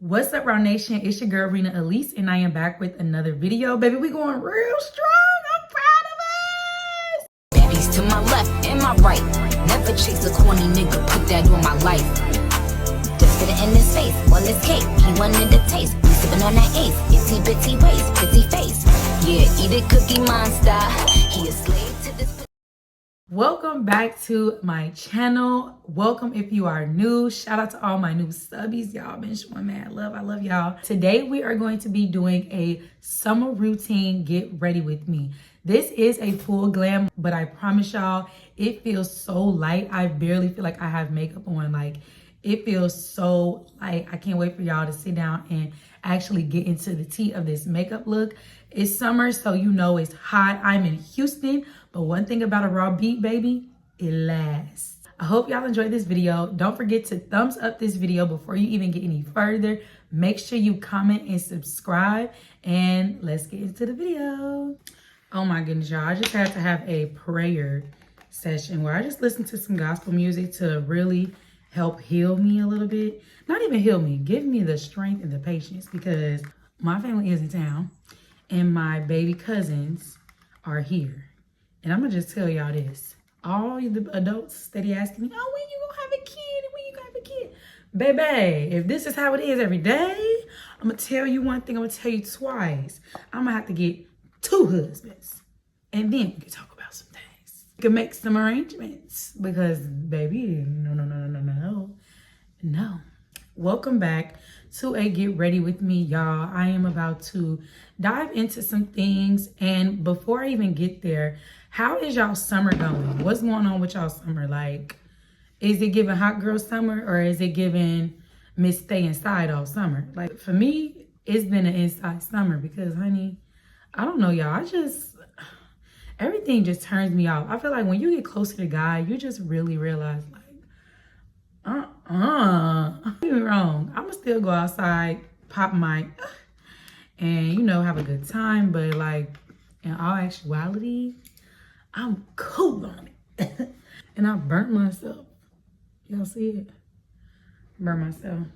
What's up, Raw Nation? It's your girl, Rena Elise, and I am back with another video. Baby, we going real strong. I'm proud of us. Babies to my left and my right. Never chase a corny nigga, put that on my life. Just fit it in his face, on his cake. He wanted the taste. We sipping on that ace. Itsy bitty waist, pretty face. Yeah, eat it, cookie monster. He a slave to this. Welcome back to my channel. Welcome if you are new. Shout out to all my new subbies. Y'all been showing mad love. I love y'all. Today we are going to be doing a summer routine get ready with me. This is a full glam, but I promise y'all it feels so light. I barely feel like I have makeup on. Like, it feels so light. I can't wait for y'all to sit down and actually get into the tea of this makeup look. It's summer, so you know it's hot. I'm in Houston, but one thing about a raw beat, baby, it lasts. I hope y'all enjoyed this video. Don't forget to thumbs up this video before you even get any further. Make sure you comment and subscribe, and let's get into the video. Oh my goodness, y'all. I just had to have a prayer session where I just listened to some gospel music to really help heal me a little bit. Not even heal me, give me the strength and the patience, because my family is in town and my baby cousins are here. And I'm gonna just tell y'all this. All the adults steady asking me, oh, when you gonna have a kid? And when you gonna have a kid? Baby, if this is how it is every day, I'm gonna tell you one thing, I'm gonna tell you twice. I'm gonna have to get 2 husbands. And then we can talk about some things. We can make some arrangements, because baby, no. Welcome back to a get ready with me, y'all. I am about to dive into some things, and before I even get there, how is y'all summer going? What's going on with y'all summer? Like, is it giving hot girl summer, or is it giving Miss Stay Inside all summer? Like, for me, it's been an inside summer, because honey, I don't know, y'all, everything just turns me off. I feel like when you get closer to God, you just really realize, like, don't get me wrong, I'ma still go outside, pop mic, and have a good time, but like, in all actuality, I'm cool on it. And I burnt myself. Y'all see it? Burnt myself.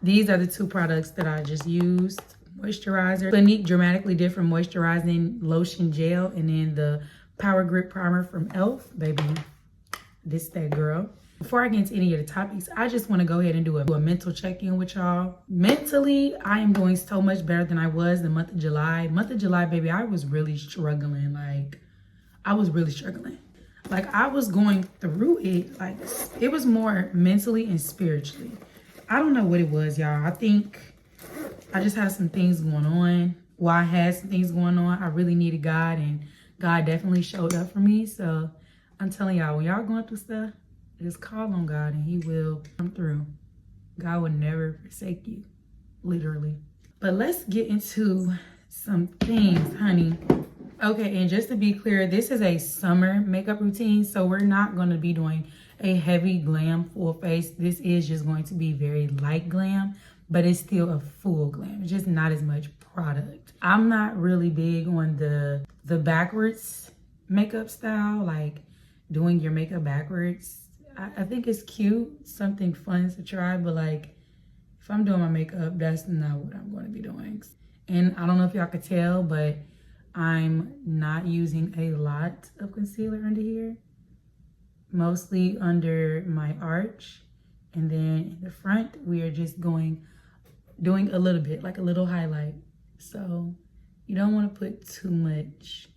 These are the 2 products that I just used. Moisturizer, Clinique Dramatically Different Moisturizing Lotion Gel, and then the Power Grip Primer from e.l.f. Baby, this that girl. Before I get into any of the topics, I just want to go ahead and do a mental check-in with y'all. Mentally, I am doing so much better than I was the month of July. Month of July, baby, I was really struggling. Like, I was really struggling. Like, I was going through it. Like, it was more mentally and spiritually. I don't know what it was, y'all. I think I just had some things going on. Well, I had some things going on. I really needed God, and God definitely showed up for me. So I'm telling y'all, when y'all going through stuff, just call on God and he will come through. God will never forsake you, literally. But let's get into some things, honey. Okay, and just to be clear, this is a summer makeup routine, so we're not going to be doing a heavy glam full face. This is just going to be very light glam, but it's still a full glam. It's just not as much product. I'm not really big on the backwards makeup style, like doing your makeup backwards. I think it's cute, something fun to try, but like, if I'm doing my makeup, that's not what I'm going to be doing. And I don't know if y'all could tell, but I'm not using a lot of concealer under here. Mostly under my arch. And then in the front, we are just doing a little bit, like a little highlight. So you don't want to put too much.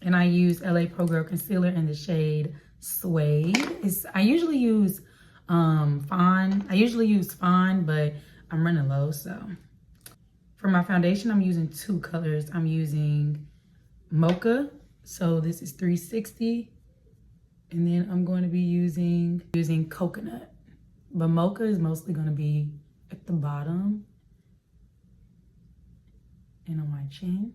And I use LA Pro Girl Concealer in the shade Suede. I usually use Fawn. But I'm running low, so. For my foundation, I'm using 2 colors. I'm using Mocha, so this is 360, and then I'm going to be using Coconut, but Mocha is mostly going to be at the bottom and on my chin.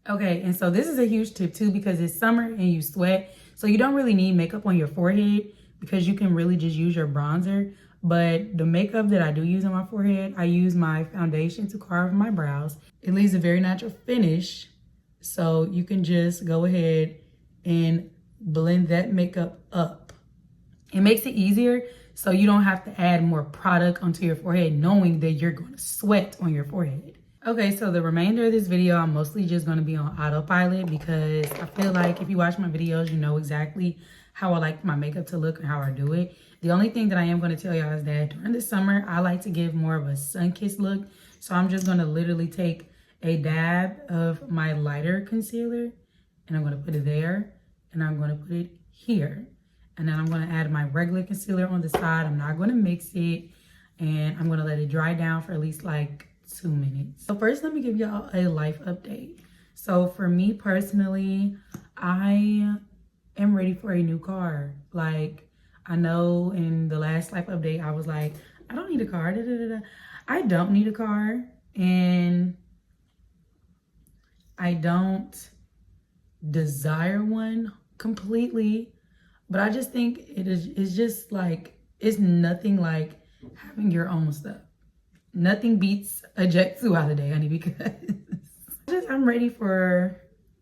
Okay, and so this is a huge tip too, because it's summer and you sweat, so you don't really need makeup on your forehead, because you can really just use your bronzer. But the makeup that I do use on my forehead, I use my foundation to carve my brows. It leaves a very natural finish, so you can just go ahead and blend that makeup up. It makes it easier so you don't have to add more product onto your forehead knowing that you're going to sweat on your forehead. Okay, so the remainder of this video, I'm mostly just going to be on autopilot because I feel like if you watch my videos, you know exactly how I like my makeup to look and how I do it. The only thing that I am going to tell y'all is that during the summer, I like to give more of a sun-kissed look. So I'm just going to literally take a dab of my lighter concealer and I'm going to put it there and I'm going to put it here. And then I'm going to add my regular concealer on the side. I'm not going to mix it and I'm going to let it dry down for at least like 2 minutes. So first, let me give y'all a life update. So for me personally, I am ready for a new car. Like, I know in the last life update, I was like, I don't need a car. Da, da, da, da. I don't need a car. And I don't desire one completely. But I just think it's just like, it's nothing like having your own stuff. Nothing beats a Jet 2 holiday, honey, because I'm ready for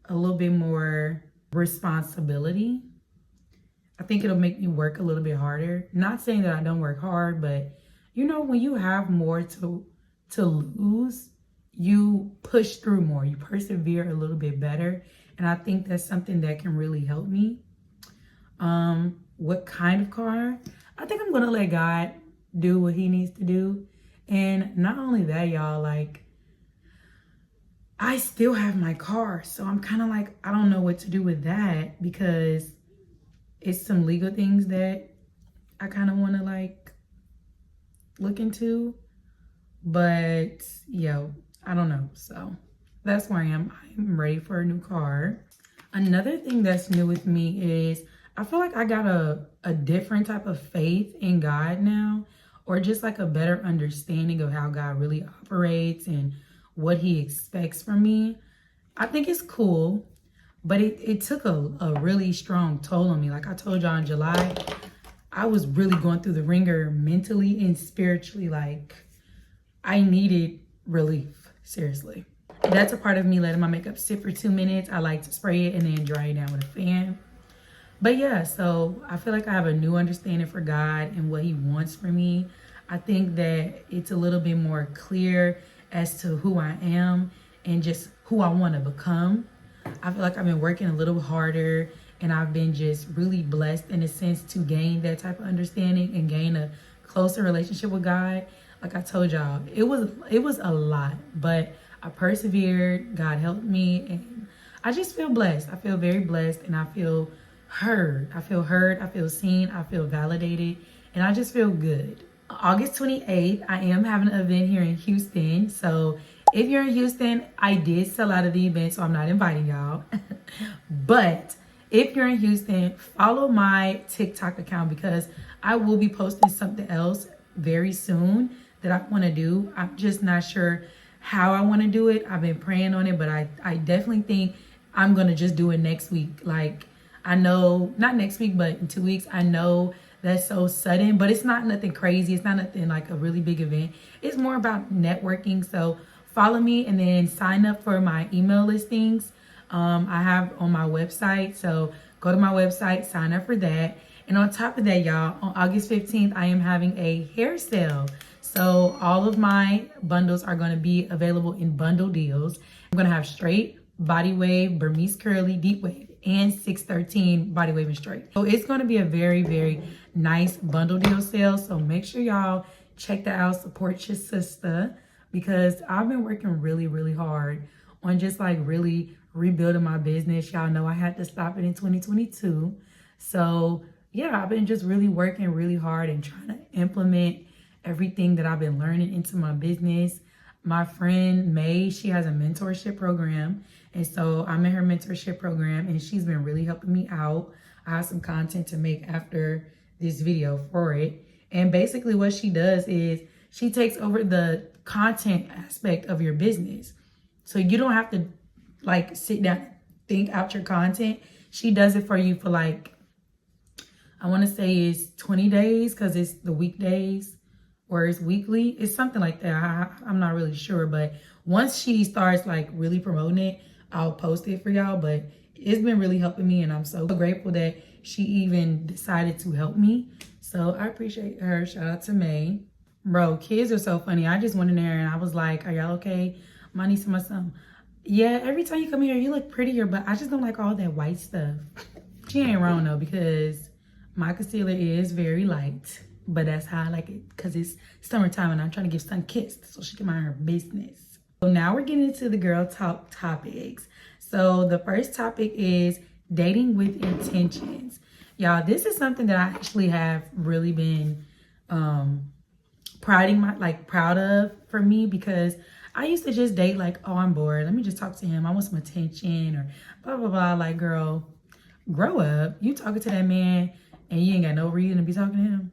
a little bit more responsibility. I think it'll make me work a little bit harder. Not saying that I don't work hard, but you know, when you have more to lose, you push through more, you persevere a little bit better. And I think that's something that can really help me. What kind of car? I think I'm gonna let God do what he needs to do. And not only that, y'all, like, I still have my car. So I'm kind of like, I don't know what to do with that because it's some legal things that I kind of want to like look into. But yo, I don't know. So that's where I am. I'm ready for a new car. Another thing that's new with me is I feel like I got a different type of faith in God now, or just like a better understanding of how God really operates and what he expects from me. I think it's cool, but it took a really strong toll on me. Like I told y'all in July, I was really going through the ringer mentally and spiritually. Like I needed relief, seriously. That's a part of me letting my makeup sit for 2 minutes. I like to spray it and then dry it down with a fan. But yeah, so I feel like I have a new understanding for God and what he wants for me. I think that it's a little bit more clear as to who I am and just who I want to become. I feel like I've been working a little harder and I've been just really blessed in a sense to gain that type of understanding and gain a closer relationship with God. Like I told y'all, it was a lot, but I persevered. God helped me and I just feel blessed. I feel very blessed and I feel heard. I feel seen, I feel validated, and I just feel good. August 28th, I am having an event here in Houston. So if you're in Houston, I did sell out of the event, so I'm not inviting y'all. But if you're in Houston, follow my TikTok account because I will be posting something else very soon that I want to do. I'm just not sure how I want to do it. I've been praying on it, but I definitely think I'm going to just do it next week. Like, I know, not next week, but in 2 weeks, I know that's so sudden, but it's not nothing crazy. It's not nothing like a really big event. It's more about networking. So follow me and then sign up for my email listings. I have on my website. So go to my website, sign up for that. And on top of that, y'all, on August 15th, I am having a hair sale. So all of my bundles are going to be available in bundle deals. I'm going to have straight, body wave, Burmese curly, deep wave, and 613 body wave and straight. So it's going to be a very, very nice bundle deal sale. So make sure y'all check that out. Support your sister because I've been working really, really hard on just like really rebuilding my business. Y'all know I had to stop it in 2022. So yeah, I've been just really working really hard and trying to implement everything that I've been learning into my business. My friend May, she has a mentorship program. And so I'm in her mentorship program and she's been really helping me out. I have some content to make after this video for it. And basically what she does is she takes over the content aspect of your business. So you don't have to like sit down and think out your content. She does it for you for like, I want to say it's 20 days because it's the weekdays or it's weekly. It's something like that. I'm not really sure. But once she starts like really promoting it, I'll post it for y'all. But it's been really helping me and I'm so grateful that she even decided to help me. So So I appreciate her. Shout out to May. Bro, kids are so funny. I just went in there and I was like, are y'all okay? My niece and my son. Yeah, every time you come here, you look prettier, but I just don't like all that white stuff. She ain't wrong though, because my concealer is very light, but that's how I like it, because it's summertime and I'm trying to give Sun kissed so she can mind her business. So now we're getting into the girl talk topics. So the first topic is dating with intentions. Y'all, this is something that I actually have really been proud of for me, because I used to just date like, oh, I'm bored, let me just talk to him, I want some attention, or blah blah blah. Like, girl, grow up. You talking to that man and you ain't got no reason to be talking to him.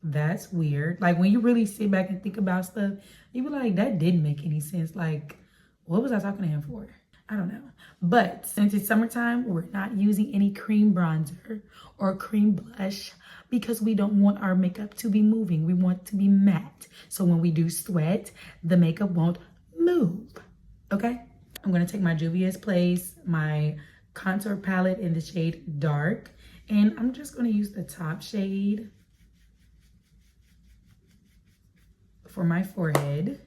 That's weird. Like, when you really sit back and think about stuff, you be like, that didn't make any sense. Like, what was I talking to him for? I don't know. But since it's summertime, we're not using any cream bronzer or cream blush, because we don't want our makeup to be moving. We want it to be matte. So when we do sweat, the makeup won't move. Okay? I'm going to take my Juvia's Place, my contour palette in the shade Dark, and I'm just going to use the top shade for my forehead.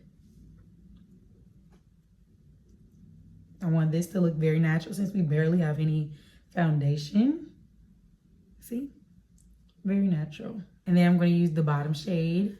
I want this to look very natural since we barely have any foundation. See? Very natural. And then I'm going to use the bottom shade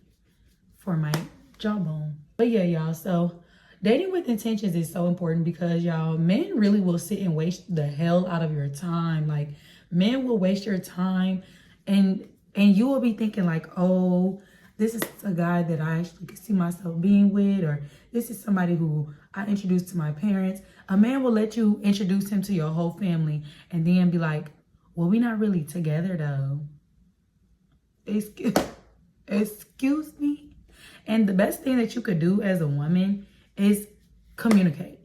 for my jawbone. But yeah, y'all, so dating with intentions is so important, because y'all, men really will sit and waste the hell out of your time. Like, men will waste your time, and you will be thinking like, oh, this is a guy that I actually could see myself being with, or this is somebody who I introduced to my parents. A man will let you introduce him to your whole family and then be like, well, we're not really together though. Excuse me? And the best thing that you could do as a woman is communicate.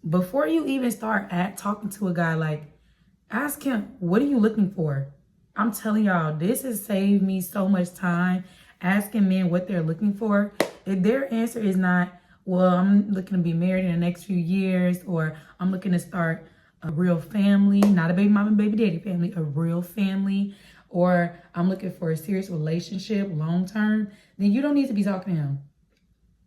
Before you even start talking to a guy, like, ask him, what are you looking for? I'm telling y'all, this has saved me so much time asking men what they're looking for. If their answer is not, well, I'm looking to be married in the next few years, or I'm looking to start a real family, not a baby mama and baby daddy family, a real family, or I'm looking for a serious relationship long term, then you don't need to be talking to him.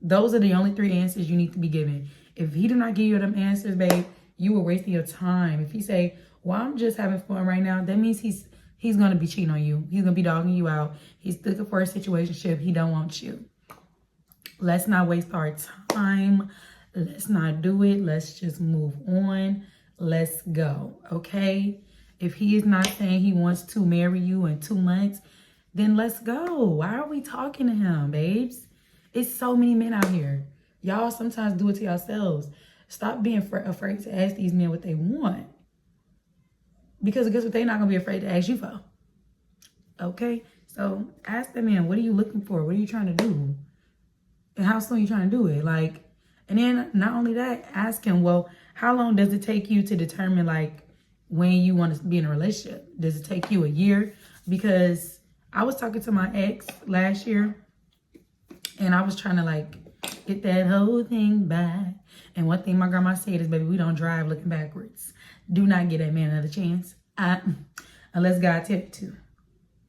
Those are the only 3 answers you need to be giving. If he do not give you them answers, babe, you are wasting your time. If he say, well, I'm just having fun right now, that means he's going to be cheating on you. He's going to be dogging you out. He's looking for a situationship. He don't want you. Let's not waste our time. Let's not do it. Let's just move on. Let's go, okay? If he is not saying he wants to marry you in 2 months, then let's go. Why are we talking to him, babes? It's so many men out here. Y'all sometimes do it to yourselves. Stop being afraid to ask these men what they want. Because guess what they're not going to be afraid to ask you for. Okay? So ask the man, what are you looking for? What are you trying to do? And how soon are you trying to do it? Like, and then not only that, ask him, well, how long does it take you to determine like when you want to be in a relationship? Does it take you a year? Because I was talking to my ex last year and I was trying to like get that whole thing back. And one thing my grandma said is, baby, we don't drive looking backwards. Do not give that man another chance. Unless God tell you to.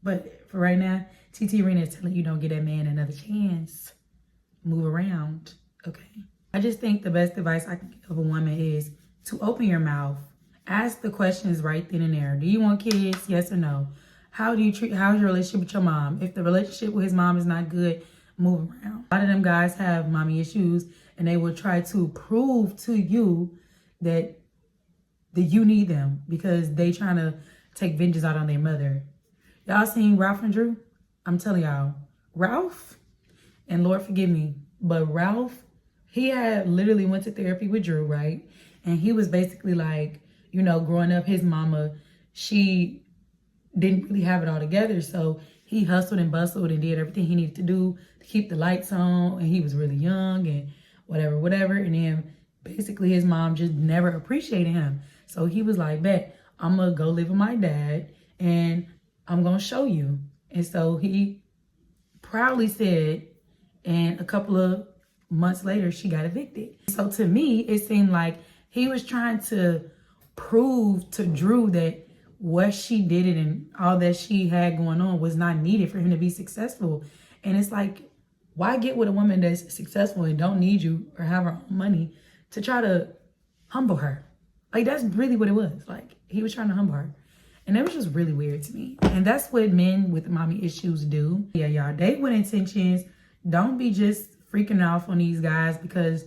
But for right now, TT Rena is telling you don't give that man another chance. Move around, okay? I just think the best advice I can give a woman is to open your mouth. Ask the questions right then and there. Do you want kids? Yes or no? How's your relationship with your mom? If the relationship with his mom is not good, move around. A lot of them guys have mommy issues, and they will try to prove to you that you need them because they trying to take vengeance out on their mother. Y'all seen Ralph and Drew? I'm telling y'all, Ralph, and Lord forgive me, but Ralph, he had literally went to therapy with Drew, right? And he was basically like, you know, growing up, his mama, she didn't really have it all together. So he hustled and bustled and did everything he needed to do to keep the lights on. And he was really young and whatever. And then basically his mom just never appreciated him. So he was like, bet, I'm going to go live with my dad and I'm going to show you. And so he proudly said, and a couple of months later, she got evicted. So to me, it seemed like he was trying to prove to Drew that what she did it and all that she had going on was not needed for him to be successful. And it's like, why get with a woman that's successful and don't need you or have her own money to try to humble her? Like, that's really what it was. Like, he was trying to humble her. And it was just really weird to me. And that's what men with mommy issues do. Yeah, y'all, date with intentions. Don't be just freaking off on these guys because,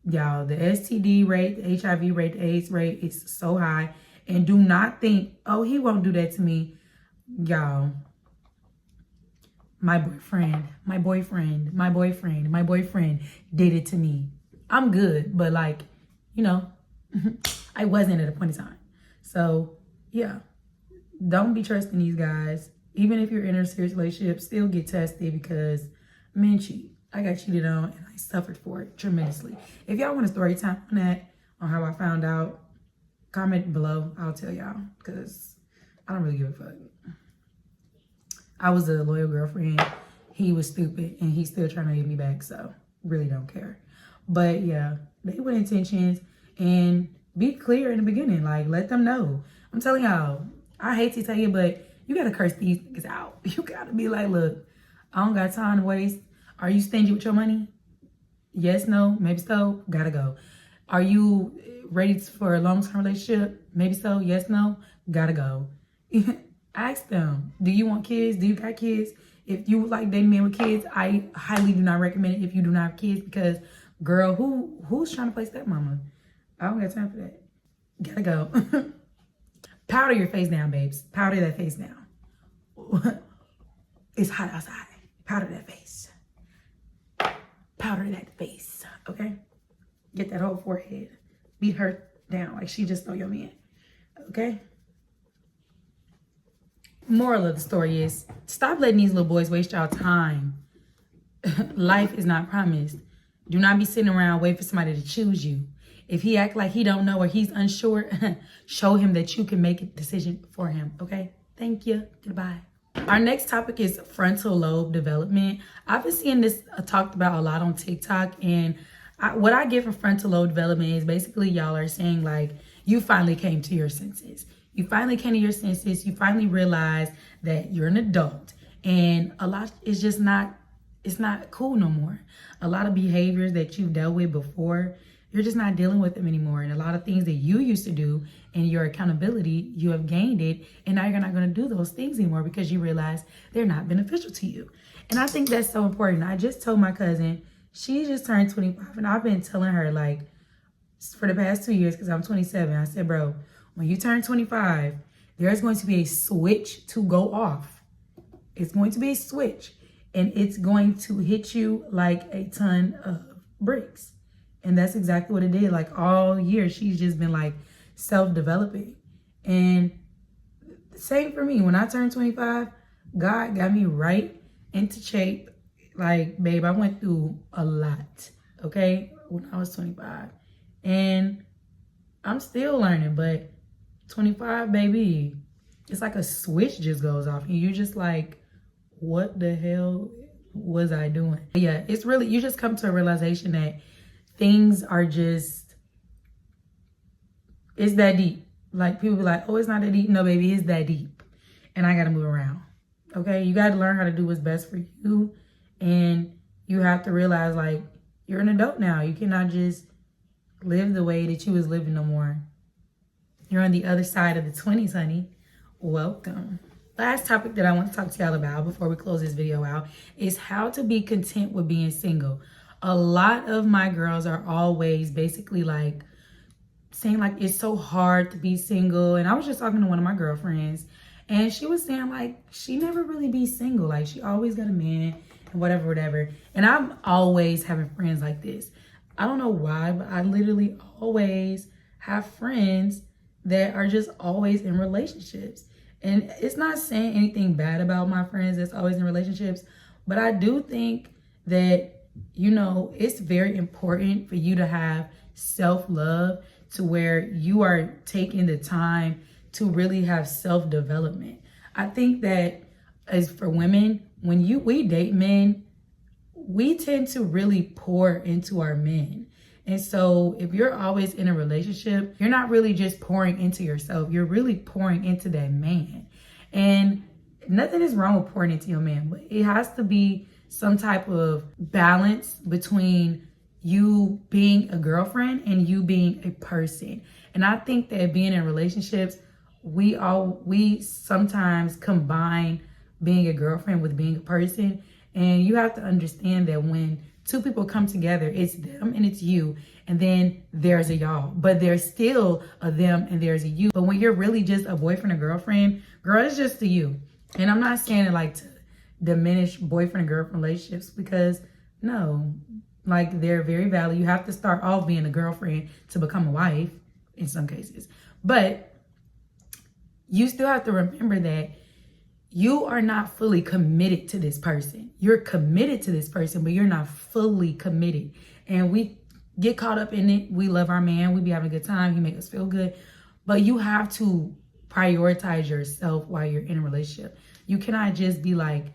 y'all, the STD rate, the HIV rate, the AIDS rate is so high. And do not think, oh, he won't do that to me. Y'all, my boyfriend did it to me. I'm good, but like, you know, I wasn't at a point in time. So, yeah, don't be trusting these guys. Even if you're in a serious relationship, still get tested because men cheat. I got cheated on and I suffered for it tremendously. If y'all want a story time on that, on how I found out, comment below. I'll tell y'all because I don't really give a fuck. I was a loyal girlfriend. He was stupid and he's still trying to get me back. So really don't care. But yeah, date with intentions and be clear in the beginning. Like, let them know. I'm telling y'all, I hate to tell you, but you got to curse these niggas out. You got to be like, look, I don't got time to waste. Are you stingy with your money? Yes, no, maybe so. Gotta go. Are you ready for a long-term relationship? Maybe so. Yes, no. Gotta go. Ask them. Do you want kids? Do you got kids? If you like dating men with kids, I highly do not recommend it if you do not have kids because, girl, who's trying to play stepmama? I don't got time for that. Gotta go. Powder your face down, babes. Powder that face down. It's hot outside. Powder that face. Powder that face, okay? Get that whole forehead. Beat her down like she just stole your man, okay? Moral of the story is, stop letting these little boys waste y'all time. Life is not promised. Do not be sitting around waiting for somebody to choose you. If he act like he don't know or he's unsure, show him that you can make a decision for him, okay? Thank you. Goodbye. Our next topic is frontal lobe development. I've been seeing this talked about a lot on TikTok, and what I get from frontal lobe development is basically y'all are saying like, you finally came to your senses. You finally came to your senses. You finally realized that you're an adult, and a lot is just not, it's not cool no more. A lot of behaviors that you've dealt with before, you're just not dealing with them anymore. And a lot of things that you used to do and your accountability, you have gained it. And now you're not going to do those things anymore because you realize they're not beneficial to you. And I think that's so important. I just told my cousin, she just turned 25. And I've been telling her like for the past 2 years, because I'm 27. I said, bro, when you turn 25, there's going to be a switch to go off. It's going to be a switch. And it's going to hit you like a ton of bricks. And that's exactly what it did. Like all year, she's just been like self-developing. And same for me. When I turned 25, God got me right into shape. Like, babe, I went through a lot, okay, when I was 25. And I'm still learning, but 25, baby, it's like a switch just goes off. And you're just like, what the hell was I doing? Yeah, it's really, you just come to a realization that things are just, it's that deep. Like people be like, oh, it's not that deep. No, baby, it's that deep. And I got to move around. Okay. You got to learn how to do what's best for you. And you have to realize like, you're an adult now. You cannot just live the way that you was living no more. You're on the other side of the 20s, honey. Welcome. Last topic that I want to talk to y'all about before we close this video out is how to be content with being single. A lot of my girls are always basically like saying like it's so hard to be single. And I was just talking to one of my girlfriends and she was saying like she never really be single. Like she always got a man and whatever. And I'm always having friends like this. I don't know why, but I literally always have friends that are just always in relationships. And it's not saying anything bad about my friends that's always in relationships, but I do think that, you know, it's very important for you to have self-love to where you are taking the time to really have self-development. I think that as for women, when we date men, we tend to really pour into our men. And so if you're always in a relationship, you're not really just pouring into yourself. You're really pouring into that man. And nothing is wrong with pouring into your man, but it has to be some type of balance between you being a girlfriend and you being a person. And I think that being in relationships, we sometimes combine being a girlfriend with being a person. And you have to understand that when two people come together, it's them and it's you, and then there's a y'all, but there's still a them and there's a you. But when you're really just a boyfriend or girlfriend, girl, it's just a you. And I'm not saying it like to diminish boyfriend and girlfriend relationships, because no, like they're very valid. You have to start off being a girlfriend to become a wife in some cases, but you still have to remember that you are not fully committed to this person. You're committed to this person, but you're not fully committed. And we get caught up in it. We love our man. We be having a good time. He make us feel good. But you have to prioritize yourself while you're in a relationship. You cannot just be like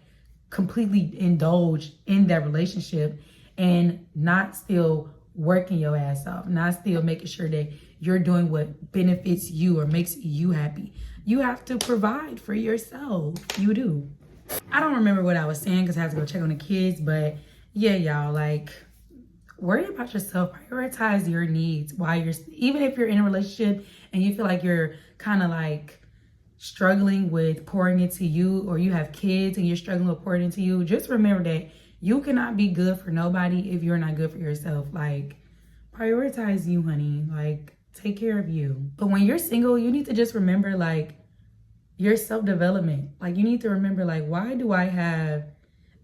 completely indulged in that relationship and not still working your ass off, not still making sure that you're doing what benefits you or makes you happy. You have to provide for yourself. You do. I don't remember what I was saying because I had to go check on the kids, but yeah, y'all, like, worry about yourself. Prioritize your needs while you're, even if you're in a relationship and you feel like you're kind of like struggling with pouring into you, or you have kids and you're struggling with pouring into you, just remember that you cannot be good for nobody if you're not good for yourself. Like, prioritize you, honey. Like, take care of you. But when you're single, you need to just remember, like, your self-development. Like, you need to remember, like, why do I have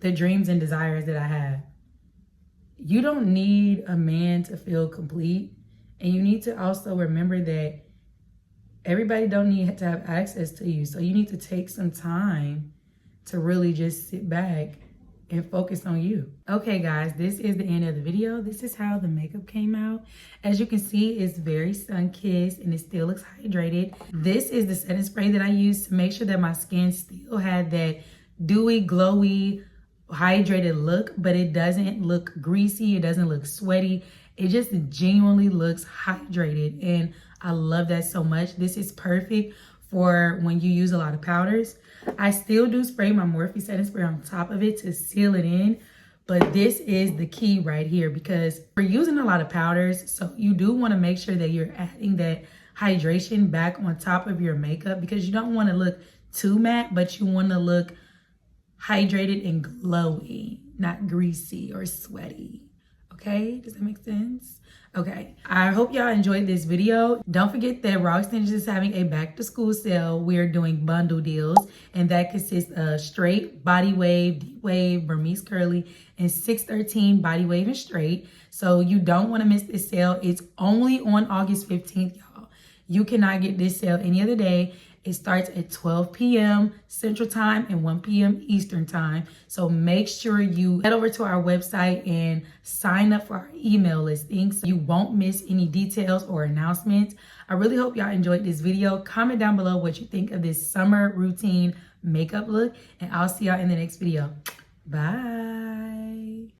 the dreams and desires that I have? You don't need a man to feel complete. And you need to also remember that everybody don't need to have access to you. So you need to take some time to really just sit back and focus on you. Okay, guys, this is the end of the video. This is how the makeup came out. As you can see, it's very sun-kissed and it still looks hydrated. This is the setting spray that I used to make sure that my skin still had that dewy, glowy, hydrated look, but it doesn't look greasy. It doesn't look sweaty. It just genuinely looks hydrated, and I love that so much. This is perfect for when you use a lot of powders. I still do spray my Morphe setting spray on top of it to seal it in, but this is the key right here because we're using a lot of powders, so you do want to make sure that you're adding that hydration back on top of your makeup, because you don't want to look too matte, but you want to look hydrated and glowy, not greasy or sweaty. Okay, does that make sense? Okay, I hope y'all enjoyed this video. Don't forget that Raw Extensions is having a back to school sale. We're doing bundle deals, and that consists of straight, body wave, deep wave, Burmese curly, and 613 body wave and straight. So you don't want to miss this sale. It's only on August 15th, y'all. You cannot get this sale any other day. It starts at 12 p.m. Central Time and 1 p.m. Eastern Time. So make sure you head over to our website and sign up for our email listing so you won't miss any details or announcements. I really hope y'all enjoyed this video. Comment down below what you think of this summer routine makeup look, and I'll see y'all in the next video. Bye.